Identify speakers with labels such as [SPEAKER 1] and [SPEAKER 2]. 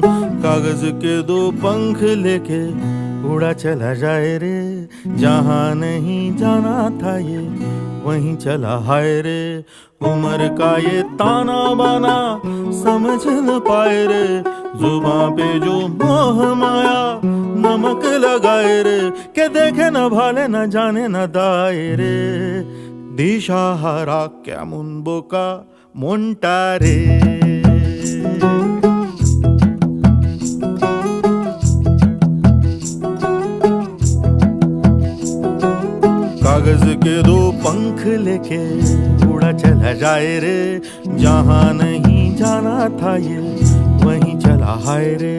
[SPEAKER 1] कागज के दो पंख लेके उड़ा चला जाए रे, जहाँ नहीं जाना था ये वहीं चला हाय रे। उम्र का ये ताना बाना समझ न पाए रे, जुबां पे जो मोह माया नमक लगाए रे, के देखे न भाले न जाने न दाए रे। दिशाहारा क्या मुनबोका मोंटारे। कागज के दो पंख लेके उड़ा चला जाए रे, जहाँ नहीं जाना था ये वहीं चला हाय रे।